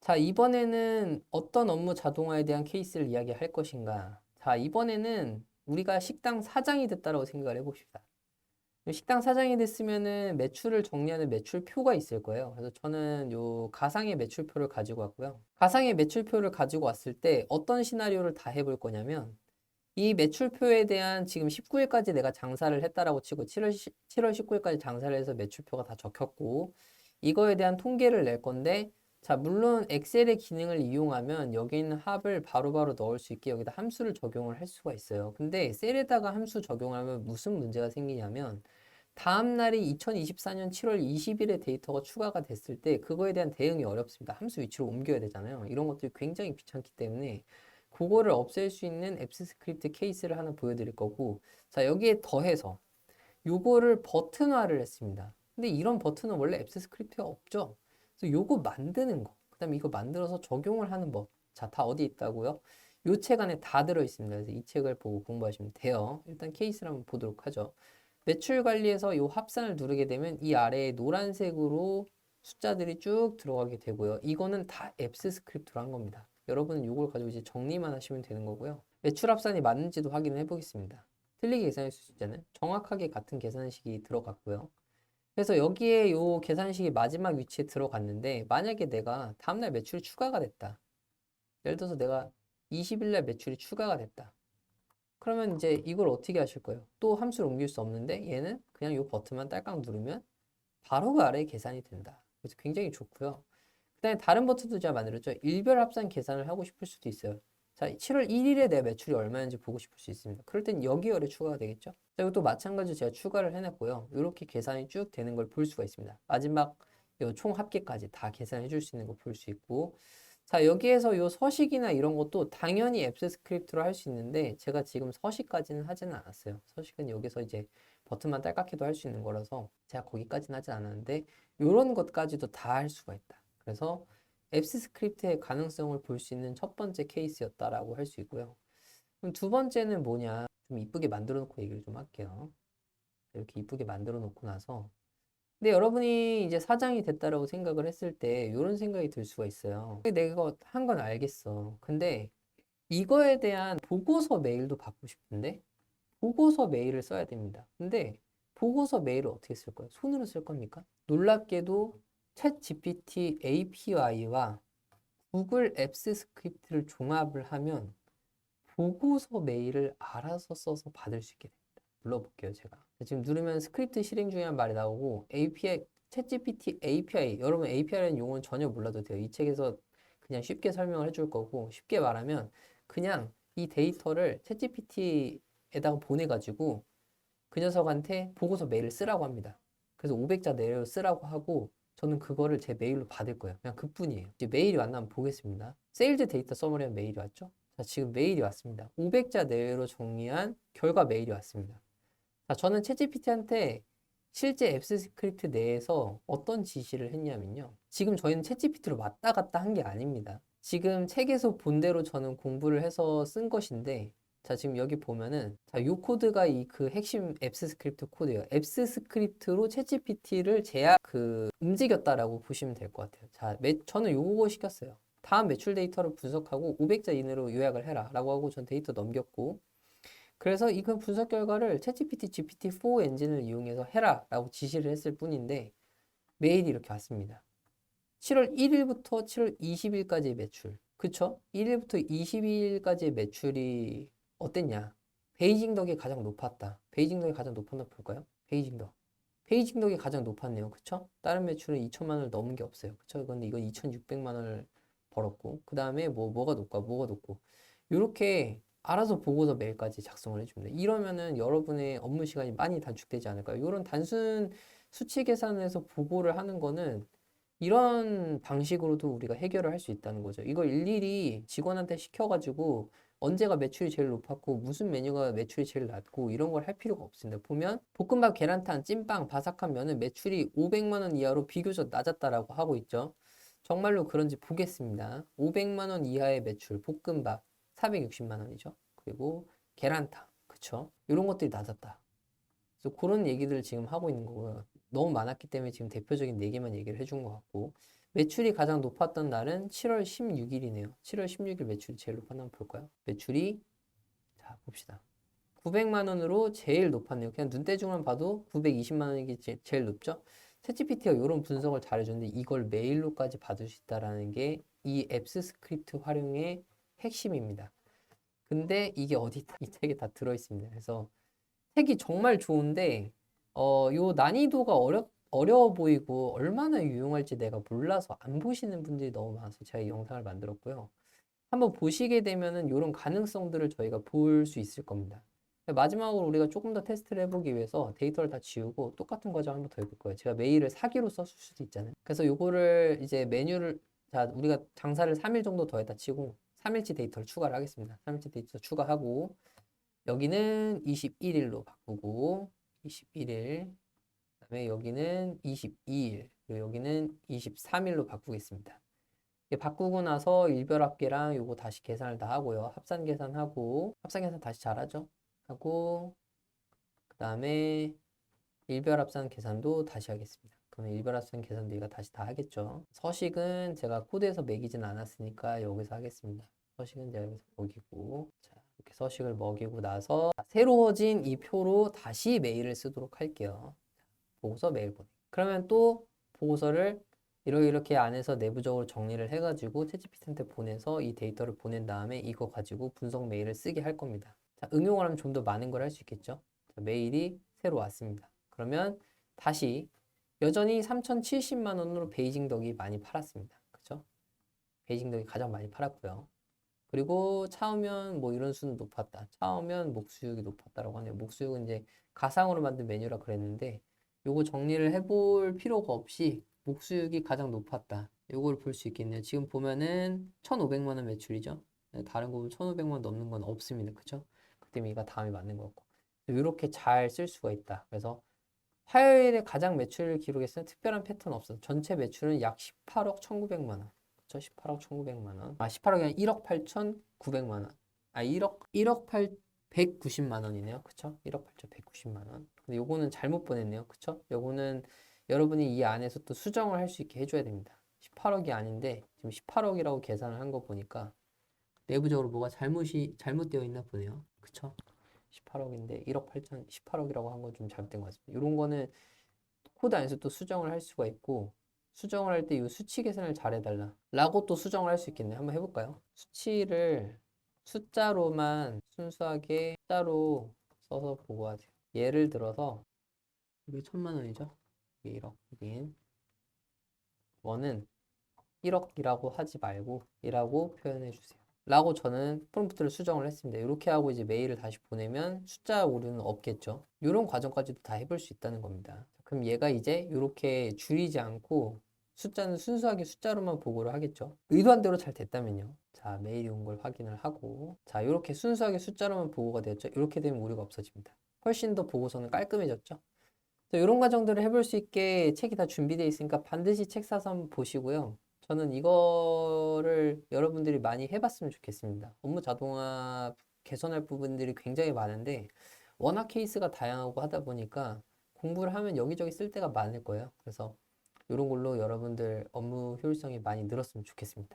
자, 이번에는 어떤 업무 자동화에 대한 케이스를 이야기할 것인가? 자, 이번에는 우리가 식당 사장이 됐다라고 생각을 해봅시다. 식당 사장이 됐으면은 매출을 정리하는 매출표가 있을 거예요. 그래서 저는 요 가상의 매출표를 가지고 왔고요. 가상의 매출표를 가지고 왔을 때 어떤 시나리오를 다 해볼 거냐면 이 매출표에 대한 지금 19일까지 내가 장사를 했다라고 치고 7월 19일까지 장사를 해서 매출표가 다 적혔고 이거에 대한 통계를 낼 건데 자, 물론 엑셀의 기능을 이용하면 여기 있는 합을 바로바로 넣을 수 있게 여기다 함수를 적용을 할 수가 있어요. 근데 셀에다가 함수 적용하면 무슨 문제가 생기냐면 다음 날이 2024년 7월 20일에 데이터가 추가가 됐을 때 그거에 대한 대응이 어렵습니다. 함수 위치로 옮겨야 되잖아요. 이런 것들이 굉장히 귀찮기 때문에 그거를 없앨 수 있는 앱스 스크립트 케이스를 하나 보여드릴 거고 자, 여기에 더해서 요거를 버튼화를 했습니다. 근데 이런 버튼은 원래 앱스 스크립트가 없죠. 그래서 요거 만드는 거, 그 다음에 이거 만들어서 적용을 하는 법. 자, 다 어디 있다고요? 요 책 안에 다 들어있습니다. 그래서 이 책을 보고 공부하시면 돼요. 일단 케이스를 한번 보도록 하죠. 매출 관리에서 요 합산을 누르게 되면 이 아래에 노란색으로 숫자들이 쭉 들어가게 되고요. 이거는 다 앱스 스크립트로 한 겁니다. 여러분은 이걸 가지고 이제 정리만 하시면 되는 거고요. 매출 합산이 맞는지도 확인을 해보겠습니다. 틀리게 계산했을 수 있잖아요. 정확하게 같은 계산식이 들어갔고요. 그래서 여기에 요 계산식이 마지막 위치에 들어갔는데 만약에 내가 다음날 매출이 추가가 됐다. 예를 들어서 내가 20일날 매출이 추가가 됐다. 그러면 이제 이걸 어떻게 하실 거예요? 또 함수를 옮길 수 없는데 얘는 그냥 요 버튼만 딸깍 누르면 바로 그 아래에 계산이 된다. 그래서 굉장히 좋고요. 그 다음에 다른 버튼도 제가 만들었죠. 일별 합산 계산을 하고 싶을 수도 있어요. 자, 7월 1일에 내 매출이 얼마인지 보고 싶을 수 있습니다. 그럴 땐 여기 열에 추가가 되겠죠. 자, 이것도 마찬가지로 제가 추가를 해놨고요. 이렇게 계산이 쭉 되는 걸 볼 수가 있습니다. 마지막 총 합계까지 다 계산해 줄 수 있는 거 볼 수 있고 자, 여기에서 요 서식이나 이런 것도 당연히 앱스 스크립트로 할 수 있는데 제가 지금 서식까지는 하지는 않았어요. 서식은 여기서 이제 버튼만 딸깍해도 할 수 있는 거라서 제가 거기까지는 하지 않았는데 이런 것까지도 다 할 수가 있다. 그래서 앱스 스크립트의 가능성을 볼 수 있는 첫 번째 케이스였다라고 할 수 있고요. 그럼 두 번째는 뭐냐? 좀 이쁘게 만들어 놓고 얘기를 좀 할게요. 이렇게 이쁘게 만들어 놓고 나서 근데 여러분이 이제 사장이 됐다라고 생각을 했을 때 이런 생각이 들 수가 있어요. 내가 한 건 알겠어. 근데 이거에 대한 보고서 메일도 받고 싶은데 보고서 메일을 써야 됩니다. 근데 보고서 메일을 어떻게 쓸 거예요? 손으로 쓸 겁니까? 놀랍게도 챗 GPT API와 구글 앱스 스크립트를 종합을 하면 보고서 메일을 알아서 써서 받을 수 있게 됩니다. 불러볼게요, 제가. 지금 누르면 스크립트 실행 중이라는 말이 나오고 API, 챗GPT API, 여러분 API라는 용어는 전혀 몰라도 돼요. 이 책에서 그냥 쉽게 설명을 해줄 거고 쉽게 말하면 그냥 이 데이터를 챗GPT에다가 보내가지고 그 녀석한테 보고서 메일을 쓰라고 합니다. 그래서 500자 내로 쓰라고 하고 저는 그거를 제 메일로 받을 거예요. 그냥 그뿐이에요. 이제 메일이 왔나 한번 보겠습니다. 세일즈 데이터 서머리한 메일이 왔죠? 자, 지금 메일이 왔습니다. 500자 내로 정리한 결과 메일이 왔습니다. 자, 저는 챗GPT한테 실제 앱스 스크립트 내에서 어떤 지시를 했냐면요. 지금 저희는 챗GPT로 왔다 갔다 한 게 아닙니다. 지금 책에서 본 대로 저는 공부를 해서 쓴 것인데 자, 지금 여기 보면은 자, 요 코드가 이 그 핵심 앱스 스크립트 코드예요. 앱스 스크립트로 챗GPT를 움직였다라고 보시면 될 것 같아요. 자, 저는 요거 시켰어요. 다음 매출 데이터를 분석하고 500자 이내로 요약을 해라 라고 하고 전 데이터 넘겼고 그래서 이그 분석 결과를 챗GPT GPT-4 엔진을 이용해서 해라 라고 지시를 했을 뿐인데 메일이 이렇게 왔습니다. 7월 1일부터 7월 20일까지의 매출 그쵸? 1일부터 22일까지의 매출이 어땠냐? 베이징 덕이 가장 높았다. 베이징 덕이 가장 높았나 볼까요? 베이징 덕. 베이징 덕이 가장 높았네요. 그쵸? 다른 매출은 2천만 원을 넘은 게 없어요. 그쵸? 근데 이건 2,600만 원을 벌었고 그 다음에 뭐가 높고 뭐가 높고 이렇게 알아서 보고서 메일까지 작성을 해줍니다. 이러면은 여러분의 업무 시간이 많이 단축되지 않을까요? 이런 단순 수치 계산에서 보고를 하는 거는 이런 방식으로도 우리가 해결을 할 수 있다는 거죠. 이걸 일일이 직원한테 시켜가지고 언제가 매출이 제일 높았고 무슨 메뉴가 매출이 제일 낮고 이런 걸 할 필요가 없습니다. 보면 볶음밥, 계란탕, 찐빵, 바삭한 면은 매출이 500만 원 이하로 비교적 낮았다라고 하고 있죠. 정말로 그런지 보겠습니다. 500만 원 이하의 매출, 볶음밥 460만 원이죠. 그리고 계란탕, 그쵸? 이런 것들이 낮았다. 그래서 그런 얘기들을 지금 하고 있는 거고요. 너무 많았기 때문에 지금 대표적인 4개만 얘기를 해준 것 같고 매출이 가장 높았던 날은 7월 16일이네요. 7월 16일 매출이 제일 높았나 한번 볼까요? 매출이 자 봅시다. 900만 원으로 제일 높았네요. 그냥 눈대중만 봐도 920만 원이 제일 높죠. 챗GPT가 이런 분석을 잘해주는데 이걸 메일로까지 받을 수 있다는 게 이 앱스 스크립트 활용의 핵심입니다. 근데 이게 어디 이 책에 다 들어있습니다. 그래서 책이 정말 좋은데 요 난이도가 어려워 보이고 얼마나 유용할지 내가 몰라서 안 보시는 분들이 너무 많아서 제가 이 영상을 만들었고요. 한번 보시게 되면은 이런 가능성들을 저희가 볼 수 있을 겁니다. 마지막으로 우리가 조금 더 테스트를 해보기 위해서 데이터를 다 지우고 똑같은 과정 한번 더 해볼 거예요. 제가 메일을 사기로 썼을 수도 있잖아요. 그래서 요거를 이제 메뉴를 자 우리가 장사를 3일 정도 더 했다 치고 3일치 데이터를 추가를 하겠습니다. 3일치 데이터 추가하고 여기는 21일로 바꾸고 21일 그다음에 여기는 22일 그리고 여기는 23일로 바꾸겠습니다. 바꾸고 나서 일별합계랑 요거 다시 계산을 다 하고요. 합산 계산하고 합산 계산 다시 잘하죠. 하고 그 다음에 일별합산 계산도 다시 하겠습니다. 그러면 일별합산 계산도 얘가 다시 다 하겠죠. 서식은 제가 코드에서 매기진 않았으니까 여기서 하겠습니다. 서식은 제가 여기서 먹이고 자 이렇게 서식을 먹이고 나서 새로워진 이 표로 다시 메일을 쓰도록 할게요. 보고서 메일 보내. 그러면 또 보고서를 이렇게 안에서 내부적으로 정리를 해가지고 챗GPT한테 보내서 이 데이터를 보낸 다음에 이거 가지고 분석 메일을 쓰게 할 겁니다. 자, 응용을 하면 좀 더 많은 걸 할 수 있겠죠. 자, 메일이 새로 왔습니다. 그러면 다시 여전히 3,070만 원으로 베이징 덕이 많이 팔았습니다. 그렇죠? 베이징 덕이 가장 많이 팔았고요. 그리고 차오면 뭐 이런 수는 높았다. 차오면 목수육이 높았다라고 하네요. 목수육은 이제 가상으로 만든 메뉴라 그랬는데 요거 정리를 해볼 필요가 없이 목수육이 가장 높았다. 요걸 볼 수 있겠네요. 지금 보면은 1,500만 원 매출이죠. 다른 거 보면 1,500만 원 넘는 건 없습니다. 그쵸? 그 때문에 이가 다음에 맞는 거고. 이렇게 잘 쓸 수가 있다. 그래서 화요일에 가장 매출을 기록했으면 특별한 패턴 없어. 전체 매출은 약 18억 1,900만 원. 그쵸? 18억 1,900만 원. 18억이 아니라 1억 8,900만 원. 1억 190만 원이네요. 그쵸? 1억 8,190만 원. 근데 요거는 잘못 보냈네요. 그쵸? 요거는 여러분이 이 안에서 또 수정을 할 수 있게 해줘야 됩니다. 18억이 아닌데 지금 18억이라고 계산을 한 거 보니까 내부적으로 뭐가 잘못되어 있나 보네요. 그쵸? 18억인데 1억 8천 18억이라고 한 건 좀 잘못된 것 같습니다. 이런 거는 코드 안에서 또 수정을 할 수가 있고 수정을 할 때 이 수치 계산을 잘 해달라 라고 또 수정을 할 수 있겠네요. 한번 해볼까요? 수치를 숫자로만 순수하게 숫자로 써서 보고하세요. 예를 들어서 이게 1,000만 원이죠. 이게 1억 여긴 원은 1억이라고 하지 말고 1라고 표현해 주세요. 라고 저는 프롬프트를 수정을 했습니다. 이렇게 하고 이제 메일을 다시 보내면 숫자 오류는 없겠죠. 이런 과정까지도 다 해볼 수 있다는 겁니다. 그럼 얘가 이제 이렇게 줄이지 않고 숫자는 순수하게 숫자로만 보고를 하겠죠. 의도한 대로 잘 됐다면요. 자, 메일이 온 걸 확인을 하고 자, 이렇게 순수하게 숫자로만 보고가 되었죠. 이렇게 되면 오류가 없어집니다. 훨씬 더 보고서는 깔끔해졌죠. 이런 과정들을 해볼 수 있게 책이 다 준비되어 있으니까 반드시 책 사서 한번 보시고요. 저는 이거를 여러분들이 많이 해봤으면 좋겠습니다. 업무 자동화 개선할 부분들이 굉장히 많은데 워낙 케이스가 다양하고 하다 보니까 공부를 하면 여기저기 쓸 때가 많을 거예요. 그래서 이런 걸로 여러분들 업무 효율성이 많이 늘었으면 좋겠습니다.